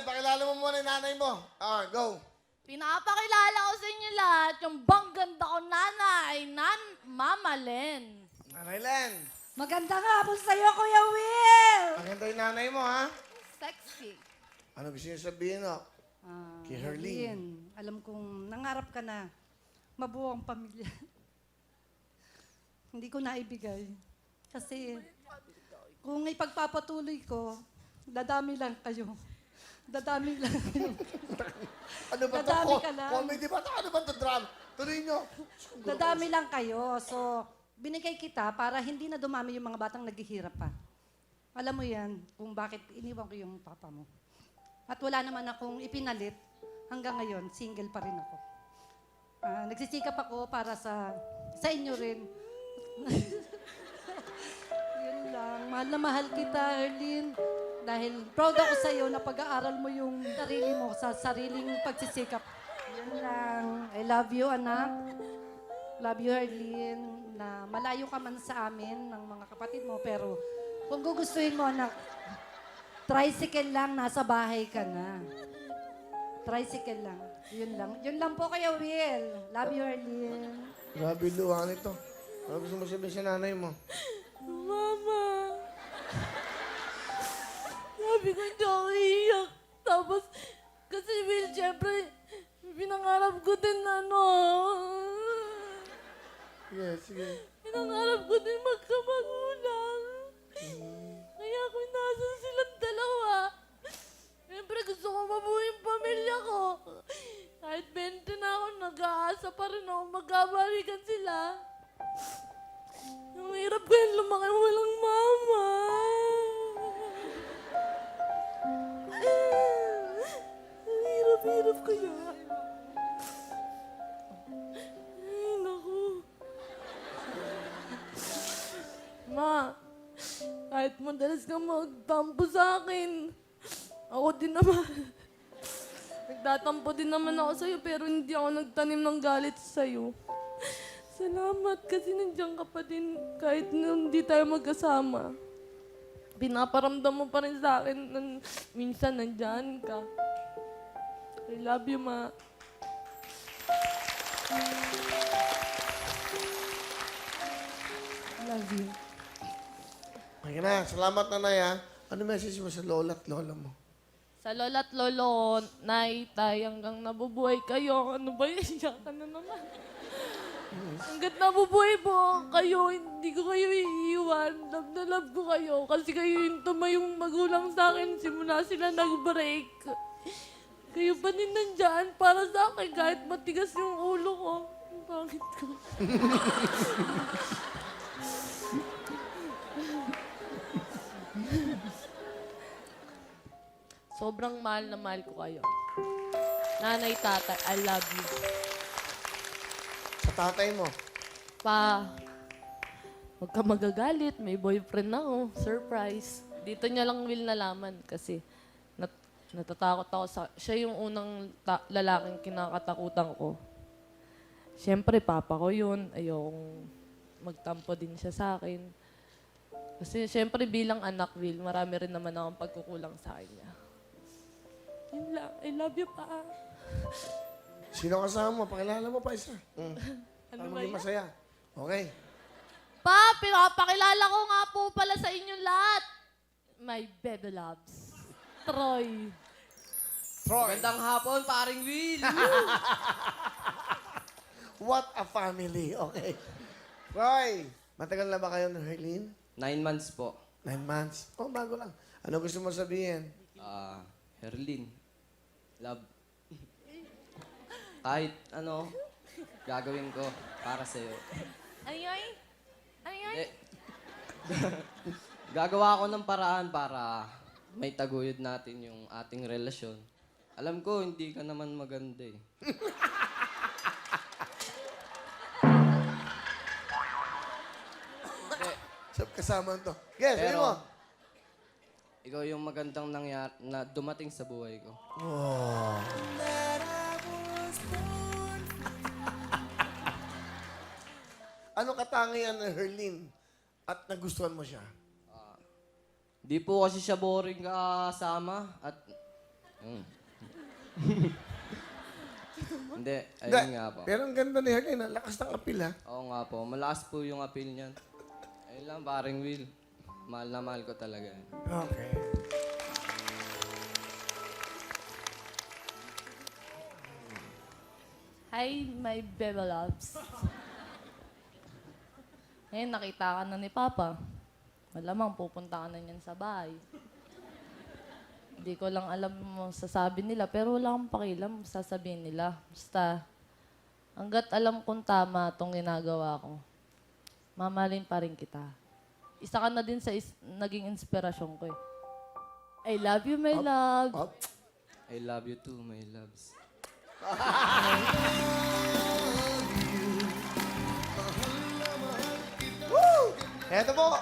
pakilala mo muna yung nanay mo. Go. Pinapakilala ko sa inyo lahat yung bang ganda ko nanay, Mama Len. Nanay Len. Maganda nga po sa'yo, Kuya Will! Maganda yung nanay mo, ha? Sexy. Ano gusto niyo sabihin, no? Kay Herlene. Alam kong nangarap ka na mabuo ang pamilya. Hindi ko naibigay. Kasi kung ipagpapatuloy ko, dadami lang kayo. Dadami lang kayo. Ano ba ito? Dadami ka lang. Comedy ba ito? Ano ba ito, drama? Tuloy nyo. Dadami lang kayo. So, binigay kita para hindi na dumami yung mga batang naghihirap pa. Alam mo yan kung bakit iniwan ko yung papa mo. At wala naman akong ipinalit. Hanggang ngayon, single pa rin ako. Nagsisikap ako para sa inyo rin. Yun lang. Mahal na mahal kita, Erlyn. Dahil proud ako sa'yo na pag-aaral mo yung sarili mo sa sariling pagsisikap. Yun lang. I love you, anak. Love you, Erlyn. Na malayo ka man sa amin ng mga kapatid mo, pero kung gugustuhin mo, anak, tricycle lang, nasa bahay ka na. Tricycle lang. Yun lang. Yun lang po kayo, Will. Love you, Erlyn. Grabe luha nito. Ano gusto mo sabihin sa nanay mo? Mama. Sabi ko hindi ako iiyak. Tapos, kasi Will, syempre, pinangarap ko din Sige. Pinangarap ko din magkamagulang. Kaya kung nasan silang dalawa, siyempre gusto ko mabuo yung pamilya ko. Kahit 20 na ako, nag-aasa pa rin ako magkabalikan sila. Ang hirap ko yung lumaki walang mama. Ang hirap-hirap ko yun. Ay, naku. Ma, kahit madalas ka magtampo sa akin, ako din naman. Nagtatampo din naman ako sa'yo, pero hindi ako nagtanim ng galit sa'yo. Salamat kasi nandiyan ka pa din kahit hindi tayo magkasama. Pinaparamdam mo pa rin sa akin na minsan nandiyan ka. I love you, Ma. Love you. Okay na. Salamat, nanay, ha? Ano message mo sa lola at lola mo? Sa lola at lolo, nay, tay, hanggang nabubuhay kayo. Ano ba yun? Iyakan na naman. Hanggat nabubuhay po kayo, hindi ko kayo iiwan. Love na love ko kayo. Kasi kayo yung tumayong magulang sa akin. Simula sila nag-break. Kayo pa din nandyan para sa akin kahit matigas yung ulo ko. Ang pangit ko. Sobrang mahal na mahal ko kayo. Nanay, tatay, I love you. Sa tatay mo? Pa, huwag ka magagalit. May boyfriend na ako. Surprise. Dito niya lang will nalaman kasi natatakot ako sa... Siya yung unang lalaking kinakatakutan ko. Siyempre, papa ko yun. Ayokong magtampo din siya sa akin. Kasi siyempre bilang anak, Will, marami rin naman akong pagkukulang sa kanya. Yun lang. I love you, pa. Sino kasama mo? Pakilala mo pa isa. Ano Para ba maging yan? masaya. Okay. Pa, pinapakilala ko nga po pala sa inyong lahat. My baby loves. Troy. Magandang hapon, paring Will. What a family. Okay. Roy, matagal na ba kayo ng Herlene? 9 months po. 9 months. Oh, bago lang. Ano gusto mo sabihin? Herlin, love. Kahit ano, gagawin ko para sa'yo. Ay. Eh, gagawa ako ng paraan para may taguyod natin yung ating relasyon. Alam ko, hindi ka naman maganda eh. Kasama to. Yes, Pero, mo. ikaw yung magandang nangyari na dumating sa buhay ko. Oh. Ano katangian ng Herlene at nagustuhan mo siya? Di po kasi siya boring kasama at Hindi, Hindi. ayun nga po. Pero ang ganda ni Herlin, ang lakas ng apil ha. Oo nga po, malakas po yung appeal niyan. Ayun lang, paring Will. Mahal na mahal ko talaga. Okay. Hi, my baby loves. Ngayon, nakita ka na ni Papa. Malamang pupunta ka na niyan sa bahay. Hindi ko lang alam mo sasabi nila, pero wala akong pakialam sasabihin nila. Basta, hanggat alam kong tama itong ginagawa ko, mamahalin pa rin kita. Isa ka na din sa naging inspirasyon ko eh. I love you, my love. Up. I love you too, my loves. Woo! Eto po,